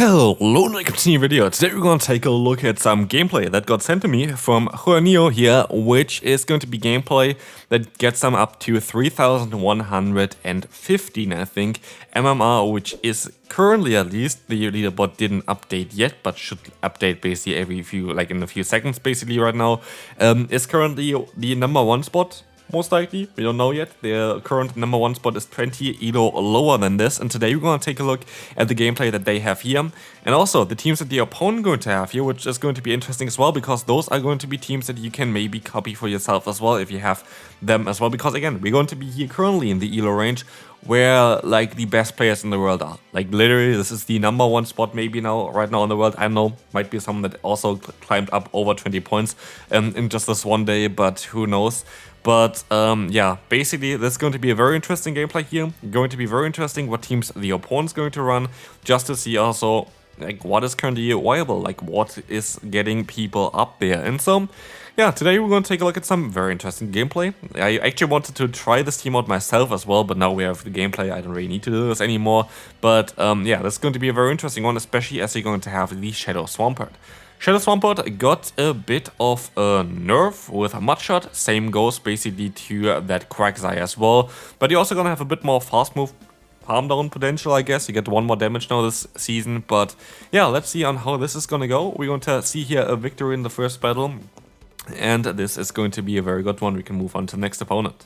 Hello, in the continuing video. Today we're going to take a look at some gameplay that got sent to me from Jorge here, which is going to be gameplay that gets them up to 3,115, I think, MMR, which is currently, at least, the leaderboard didn't update yet, but should update basically in a few seconds basically right now, is currently the #1 spot. Most likely, we don't know yet. The current #1 spot is 20 elo lower than this, and today we're going to take a look at the gameplay that they have here, and also the teams that the opponent going to have here, which is going to be interesting as well, because those are going to be teams that you can maybe copy for yourself as well if you have them as well, because again, we're going to be here currently in the elo range where like the best players in the world are. Like literally, this is the #1 spot maybe right now in the world. I don't know, might be someone that also climbed up over 20 points in just this one day, but who knows. But yeah, basically this is going to be a very interesting gameplay here. Going to be very interesting what teams the opponent's going to run, just to see also like what is currently viable, like what is getting people up there. And so yeah, today we're going to take a look at some very interesting gameplay. I actually wanted to try this team out myself as well, but now we have the gameplay, I don't really need to do this anymore. But yeah, this is going to be a very interesting one, especially as you're going to have the Shadow Swampert. Shadow Swampert got a bit of a nerf with a Mudshot, same goes basically to that Quagsire as well, but you're also gonna have a bit more fast move palm down potential, I guess. You get 1 more damage now this season, but yeah, let's see on how this is gonna go. We're going to see here a victory in the first battle, and this is going to be a very good one. We can move on to the next opponent.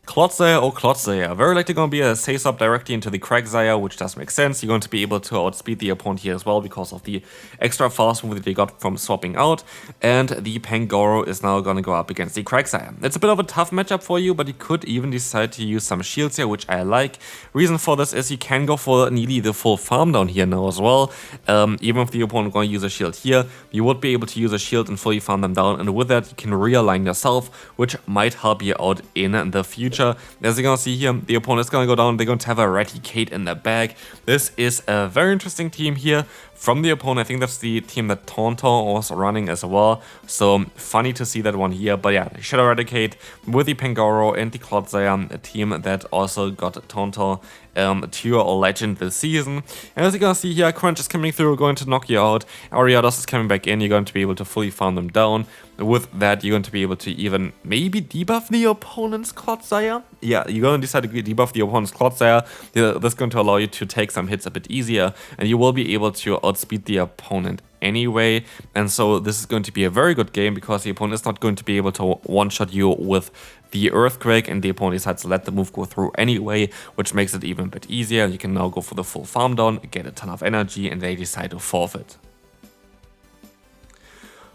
Clodsire or Clodsire, very likely going to be a safe-up directly into the Quagsire, which does make sense. You're going to be able to outspeed the opponent here as well because of the extra fast move that they got from swapping out. And the Pangoro is now going to go up against the Quagsire. It's a bit of a tough matchup for you, but you could even decide to use some shields here, which I like. Reason for this is you can go for nearly the full farm down here now as well. Even if the opponent is going to use a shield here, you would be able to use a shield and fully farm them down. And with that, you can realign yourself, which might help you out in the future. As you're gonna see here, the opponent is gonna go down, they're going to have a Eradicate in the bag. This is a very interesting team here from the opponent. I think that's the team that Tauntaun was running as well, so funny to see that one here. But yeah, Shadow Eradicate with the Pangoro and the Clodsire, a team that also got Tauntaun to a legend this season. And as you're gonna see here, Crunch is coming through, going to knock you out. Ariados is coming back in, you're going to be able to fully farm them down. With that, you're going to be able to even maybe debuff the opponent's Clodsire. Yeah, you're going to decide to debuff the opponent's Clodsire. That's going to allow you to take some hits a bit easier, and you will be able to outspeed the opponent anyway. And so this is going to be a very good game because the opponent is not going to be able to one-shot you with the Earthquake, and the opponent decides to let the move go through anyway, which makes it even a bit easier. You can now go for the full farm down, get a ton of energy, and they decide to forfeit.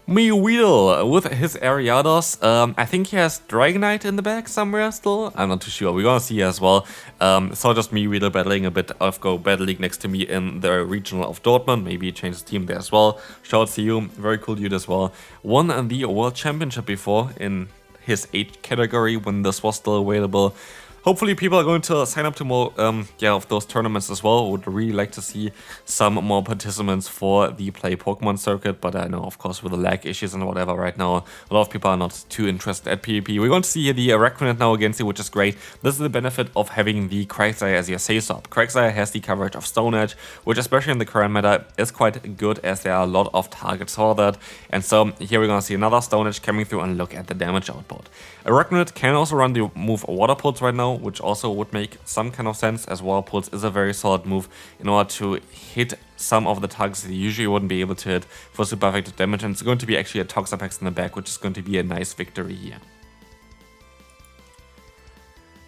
Weedle with his Ariados, I think he has Dragonite in the back somewhere still, I'm not too sure, we're gonna see as well. So just Weedle battling a bit of Go Battle League next to me in the regional of Dortmund, maybe he changed his team there as well. Shout out to you, very cool dude as well. Won the World Championship before in his age category when this was still available. Hopefully people are going to sign up to more of those tournaments as well. Would really like to see some more participants for the Play Pokemon circuit, but I know of course with the lag issues and whatever right now, a lot of people are not too interested at PvP. We're going to see the Araquanid now against you, which is great. This is the benefit of having the Quagsire as your safe-up. Quagsire has the coverage of Stone Edge, which especially in the current meta is quite good as there are a lot of targets for that. And so here we're going to see another Stone Edge coming through, and look at the damage output. Araquanid can also run the move Water Pulse right now, which also would make some kind of sense, as Water Pulse is a very solid move in order to hit some of the targets that you usually wouldn't be able to hit for super effective damage. And it's going to be actually a Toxapex in the back, which is going to be a nice victory here.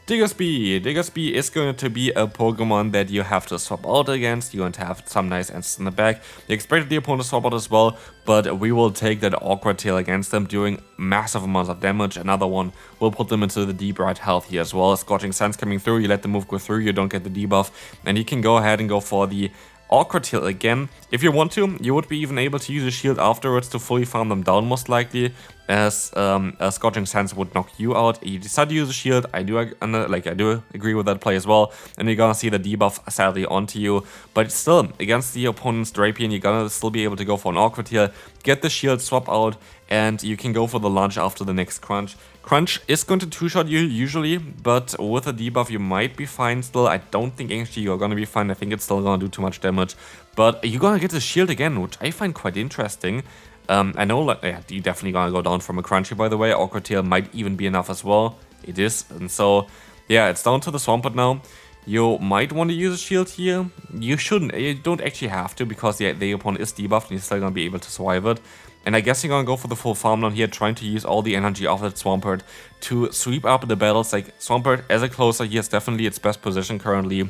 Diggersby is going to be a Pokemon that you have to swap out against. You're going to have some nice answers in the back. You expected the opponent to swap out as well, but we will take that Awkward Tail against them, doing massive amounts of damage. Another one will put them into the deep right health here as well. Scorching Sands coming through, you let the move go through, you don't get the debuff, and you can go ahead and go for the Awkward Tail again. If you want to, you would be even able to use a shield afterwards to fully farm them down, most likely, as a Scorching Sands would knock you out. You decide to use a shield. I do agree with that play as well, and you're gonna see the debuff sadly onto you. But still, against the opponent's Drapion, you're gonna still be able to go for an Awkward Tail, get the shield, swap out, and you can go for the launch after the next crunch. Crunch is going to two-shot you usually, but with a debuff you might be fine still. I don't think actually you're gonna be fine. I think it's still gonna do too much damage, but you're gonna get the shield again, which I find quite interesting. I know that you're definitely gonna go down from a crunchy, by the way. Awkward Tail might even be enough as well. It is, and so yeah, it's down to the Swampert now. You might want to use a shield here. You shouldn't. You don't actually have to, because the opponent is debuffed and you're still gonna be able to survive it. And I guess you're gonna go for the full farm down here, trying to use all the energy of that Swampert to sweep up the battles. Like, Swampert as a closer here is definitely its best position currently.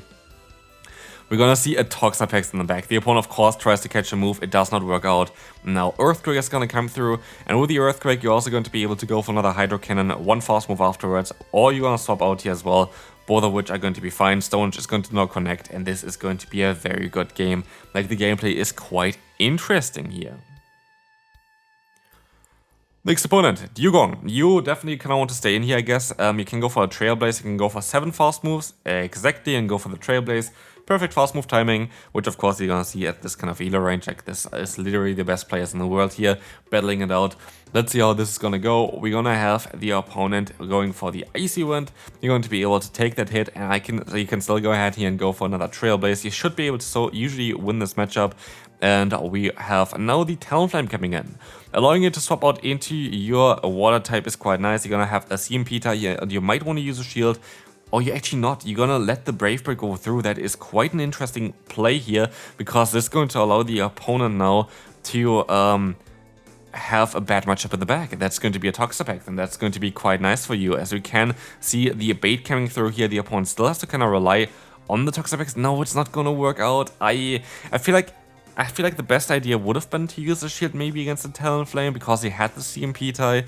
We're gonna see a Toxapex in the back. The opponent, of course, tries to catch a move. It does not work out. Now, Earthquake is gonna come through, and with the Earthquake, you're also going to be able to go for another Hydro Cannon, one fast move afterwards, or you're gonna swap out here as well, both of which are going to be fine. Stonehenge is going to not connect, and this is going to be a very good game. Like, the gameplay is quite interesting here. Next opponent, Dugong. You definitely kind of want to stay in here, I guess. You can go for a Trailblaze, you can go for 7 fast moves, exactly, and go for the Trailblaze. Perfect fast move timing, which of course you're gonna see at this kind of healer range. Like, this is literally the best players in the world here, battling it out. Let's see how this is gonna go. We're gonna have the opponent going for the Icy Wind. You're going to be able to take that hit, and you can still go ahead here and go for another Trailblaze. You should be able to usually win this matchup. And we have now the Talonflame coming in. Allowing you to swap out into your water type is quite nice. You're gonna have a CMP type here, and you might want to use a shield. Or you're actually not. You're gonna let the Brave Bird go through. That is quite an interesting play here, because this is going to allow the opponent now to have a bad matchup in the back. That's going to be a Toxapex, and that's going to be quite nice for you. As we can see the bait coming through here, the opponent still has to kind of rely on the Toxapex. No, it's not gonna work out. I feel like the best idea would have been to use a shield maybe against the Talonflame, because he had the CMP tie.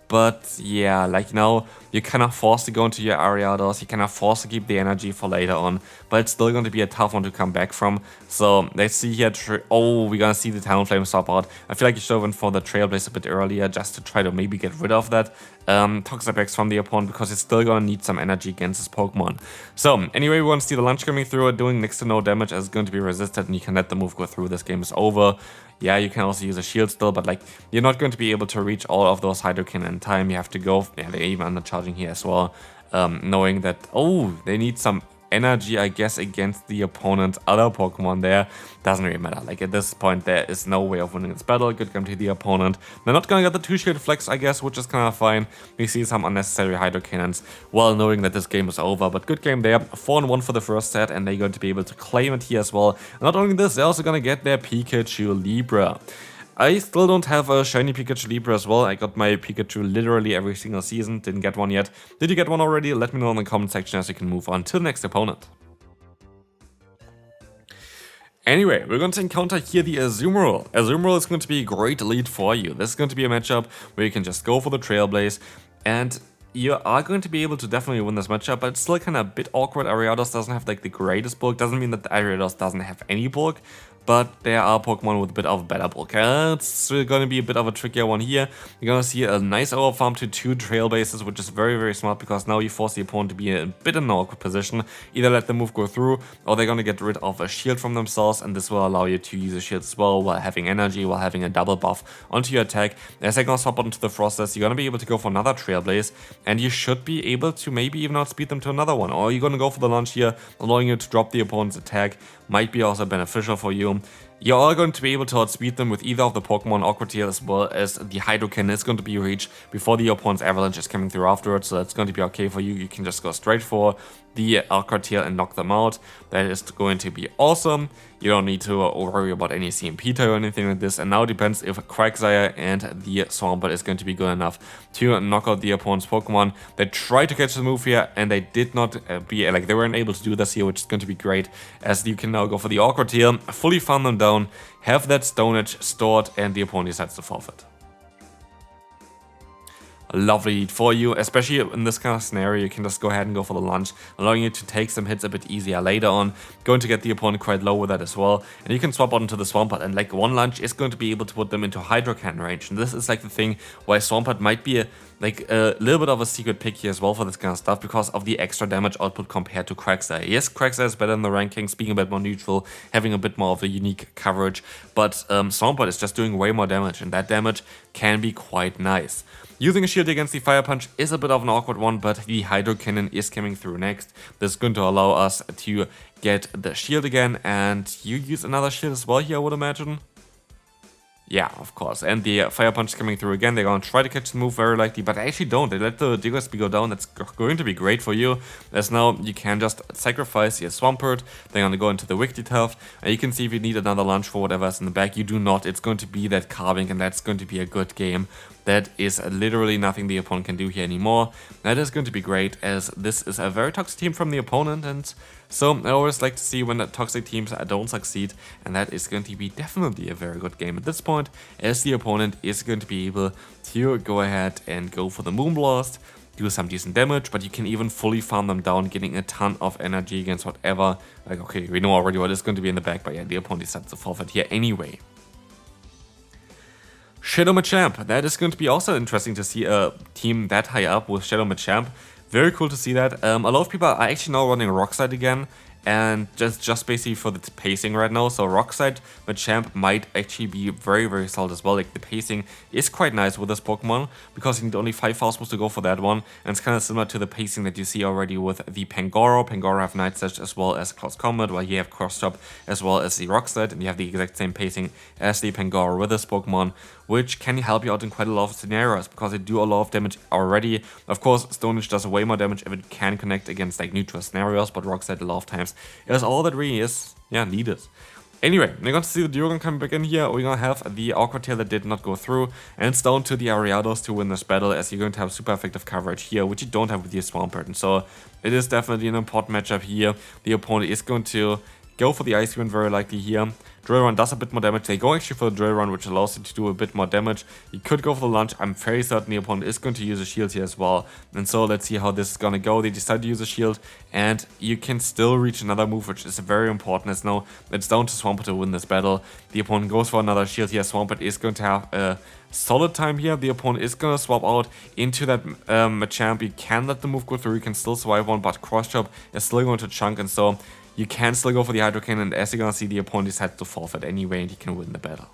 But yeah, like now, you're kind of forced to go into your Ariados, you're kind of forced to keep the energy for later on, but it's still going to be a tough one to come back from. So let's see here, oh, we're going to see the Talonflame swap out. I feel like you should have went for the Trailblaze a bit earlier, just to try to maybe get rid of that Toxapex from the opponent, because it's still going to need some energy against this Pokemon. So anyway, we want to see the launch coming through, doing next to no damage, as it's going to be resisted, and you can let the move go through. This game is over. Yeah, you can also use a shield still, but like, you're not going to be able to reach all of those Hydro Cannon in time. You have to go, yeah, they're even undercharging here as well, knowing that, oh, they need some energy, I guess, against the opponent's other Pokemon there. Doesn't really matter. Like, at this point, there is no way of winning this battle. Good game to the opponent. They're not gonna get the 2-shield flex, I guess, which is kind of fine. We see some unnecessary Hydro Cannons, well knowing that this game is over, but good game there. 4-1 for the first set, and they're going to be able to claim it here as well. Not only this, they're also gonna get their Pikachu Libre. I still don't have a shiny Pikachu Libre as well. I got my Pikachu literally every single season, didn't get one yet. Did you get one already? Let me know in the comment section, as we can move on to the next opponent. Anyway, we're going to encounter here the Azumarill. Azumarill is going to be a great lead for you. This is going to be a matchup where you can just go for the Trailblaze, and you are going to be able to definitely win this matchup, but it's still kind of a bit awkward. Ariados doesn't have like the greatest bulk. Doesn't mean that the Ariados doesn't have any bulk, but there are Pokemon with a bit of a better bulk. It's going to be a bit of a trickier one here. You're going to see a nice overfarm to 2 Trailblazes, which is very, very smart, because now you force the opponent to be in a bit in an awkward position. Either let the move go through, or they're going to get rid of a shield from themselves, and this will allow you to use a shield as well while having energy, while having a double buff onto your attack. As they're going to swap onto the Frosters, you're going to be able to go for another Trailblaze, and you should be able to maybe even outspeed them to another one. Or you're going to go for the launch here, allowing you to drop the opponent's attack. Might be also beneficial for you. You are going to be able to outspeed them with either of the Pokemon Awkward Tail, as well as the Hydro Cannon is going to be reached before the opponent's Avalanche is coming through afterwards, so that's going to be okay for you. You can just go straight for the Awkward Tail and knock them out. That is going to be awesome. You don't need to worry about any CMP tie or anything like this, and now it depends if Quagsire and the Swampert is going to be good enough to knock out the opponent's Pokemon. They tried to catch the move here, and they did not they weren't able to do this here, which is going to be great, as you can now go for the Awkward Tail, fully farm them down, have that Stone Edge stored, and the opponent decides to forfeit. a lovely lead for you, especially in this kind of scenario. You can just go ahead and go for the lunge, allowing you to take some hits a bit easier later on, going to get the opponent quite low with that as well, and you can swap out into the Swampert, and like one lunge is going to be able to put them into Hydro Cannon range, and this is like the thing why Swampert might be a little bit of a secret pick here as well for this kind of stuff, because of the extra damage output compared to Clodsire. Yes, Clodsire is better in the rankings, being a bit more neutral, having a bit more of a unique coverage, but Swampert is just doing way more damage, and that damage can be quite nice. Using a shield against the Fire Punch is a bit of an awkward one, but the Hydro Cannon is coming through next. This is going to allow us to get the shield again, and you use another shield as well here, I would imagine. Yeah, of course. And the Fire Punch is coming through again. They're going to try to catch the move very likely, but they actually don't. They let the DSP go down. That's going to be great for you, as now you can just sacrifice your Swampert. They're going to go into the Wigglytuff, and you can see if you need another lunge for whatever's in the back. You do not. It's going to be that carving, and that's going to be a good game. That is literally nothing the opponent can do here anymore. That is going to be great, as this is a very toxic team from the opponent, and so I always like to see when the toxic teams don't succeed, and that is going to be definitely a very good game at this point, as the opponent is going to be able to go ahead and go for the Moonblast, do some decent damage, but you can even fully farm them down, getting a ton of energy against whatever. Like, okay, we know already what is going to be in the back, but yeah, the opponent decides to forfeit here anyway. Shadow Machamp, that is going to be also interesting to see a team that high up with Shadow Machamp. Very cool to see that. A lot of people are actually now running Rock Slide again, and just basically for the pacing right now. So Rock Slide Machamp might actually be very, very solid as well. Like, the pacing is quite nice with this Pokemon, because you need only 5 Faustboosts to go for that one, and it's kind of similar to the pacing that you see already with the Pangoro. Pangoro have Night Slash as well as Close Combat, while you have Cross Chop as well as the Rock Slide, and you have the exact same pacing as the Pangoro with this Pokemon, which can help you out in quite a lot of scenarios, because they do a lot of damage already. Of course, Stone Edge does way more damage if it can connect against like neutral scenarios, but Rock Slide a lot of times is all that really is, yeah, needed. Anyway, we're going to see the Duogon coming back in here. We're going to have the Awkward Tail that did not go through, and it's down to the Ariados to win this battle, as you're going to have super effective coverage here, which you don't have with your Swampert. And so it is definitely an important matchup here. The opponent is going to go for the Ice Wind very likely here. Drill Run does a bit more damage. They go actually for the Drill Run, which allows you to do a bit more damage. You could go for the lunge. I'm very certain the opponent is going to use a shield here as well. And so let's see how this is going to go. They decide to use a shield, and you can still reach another move, which is very important, as now it's down to Swampert to win this battle. The opponent goes for another shield here. Swampert is going to have a solid time here. The opponent is going to swap out into that Machamp. You can let the move go through. You can still survive one, but Cross Chop is still going to chunk, and so you can still go for the Hydro Cannon, and as you're gonna see, the opponent decides to forfeit anyway, and he can win the battle.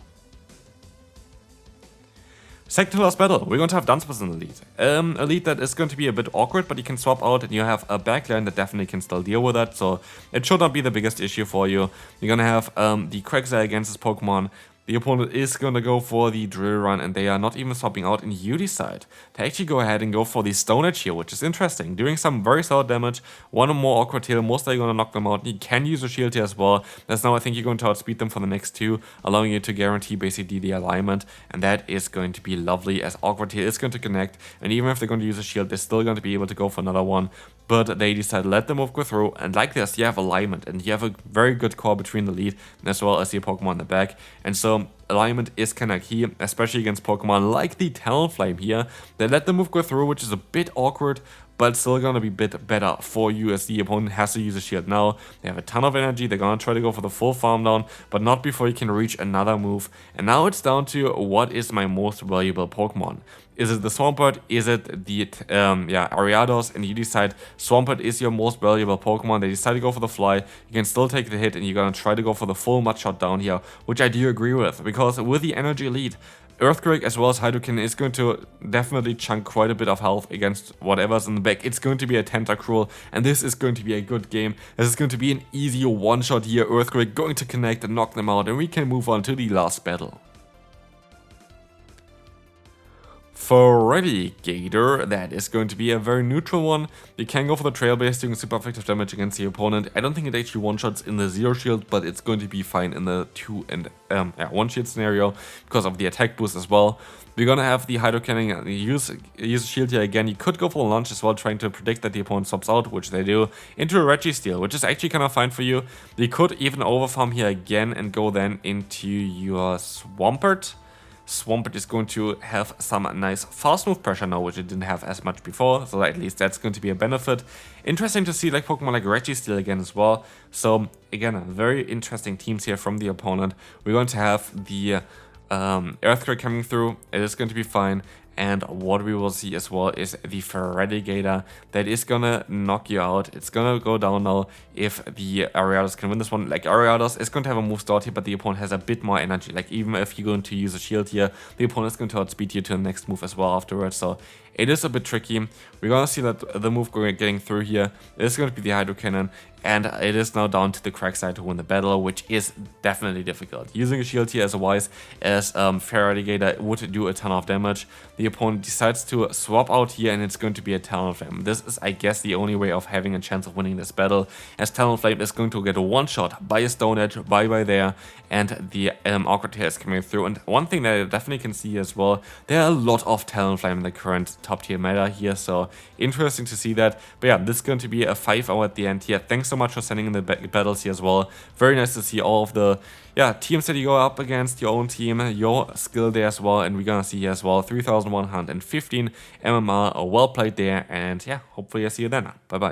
Second to last battle, we're going to have Dunsparce in the lead. A lead that is going to be a bit awkward, but you can swap out, and you have a backline that definitely can still deal with that, so it should not be the biggest issue for you. You're gonna have the Clodsire against this Pokemon. The opponent is going to go for the Drill Run, and they are not even swapping out, and you decide to actually go ahead and go for the Stone Edge here, which is interesting. Doing some very solid damage, one or more Awkward Tail, most likely going to knock them out. You can use a shield here as well. That's now I think you're going to outspeed them for the next 2, allowing you to guarantee basically the alignment, and that is going to be lovely, as Awkward Tail is going to connect, and even if they're going to use a shield, they're still going to be able to go for another one. But they decide to let the move go through, and like this, you have alignment, and you have a very good core between the lead as well as your Pokemon in the back, and so alignment is kind of key, especially against Pokemon like the Talonflame here. They let the move go through, which is a bit awkward, but still gonna be a bit better for you, as the opponent has to use a shield now. They have a ton of energy. They're gonna try to go for the full farm down, but not before you can reach another move. And now it's down to what is my most valuable Pokemon. Is it the Swampert? Is it the Ariados? And you decide Swampert is your most valuable Pokemon. They decide to go for the Fly. You can still take the hit, and you're gonna try to go for the full Mud Shot down here, which I do agree with, because with the energy lead, Earthquake as well as Hydro Cannon is going to definitely chunk quite a bit of health against whatever's in the back. It's going to be a Tentacruel, and this is going to be a good game. This is going to be an easy one-shot here. Earthquake going to connect and knock them out, and we can move on to the last battle. Feraligatr, that is going to be a very neutral one. You can go for the Trail Base, doing super effective damage against the opponent. I don't think it actually one-shots in the Zero Shield, but it's going to be fine in the 2 and 1 shield scenario because of the attack boost as well. We're gonna have the Hydro Cannon, use a shield here again. You could go for a launch as well, trying to predict that the opponent swaps out, which they do, into a Registeel, which is actually kind of fine for you. You could even overfarm here again and go then into your Swampert. Swampert is going to have some nice fast move pressure now, which it didn't have as much before, so at least that's going to be a benefit. Interesting to see like Pokemon like Registeel again as well. So again, very interesting teams here from the opponent. We're going to have the Earthquake coming through. It is going to be fine. And what we will see as well is the Feraligatr that is gonna knock you out. It's gonna go down now if the Ariados can win this one. Like Ariados is going to have a move start here, but the opponent has a bit more energy. Like even if you're going to use a shield here, the opponent is going to outspeed you to the next move as well afterwards. So it is a bit tricky. We're gonna see that the move getting through here is going to be the Hydro Cannon. And it is now down to the Crack side to win the battle, which is definitely difficult. Using a shield here as wise as Feraligatr would do a ton of damage. The opponent decides to swap out here and it's going to be a Talonflame. This is, I guess, the only way of having a chance of winning this battle, as Talonflame is going to get a one-shot by a Stone Edge, bye-bye there, and the Awkward Tail is coming through. And one thing that I definitely can see as well, there are a lot of Talonflame in the current top-tier meta here, so interesting to see that. But yeah, this is going to be a 5-hour at the end here. Thanks so much for sending in the battles here as well. Very nice to see all of the teams that you go up against, your own team, your skill there as well. And we're gonna see here as well 3,115 MMR, well played there. And yeah, hopefully I see you then. Bye bye.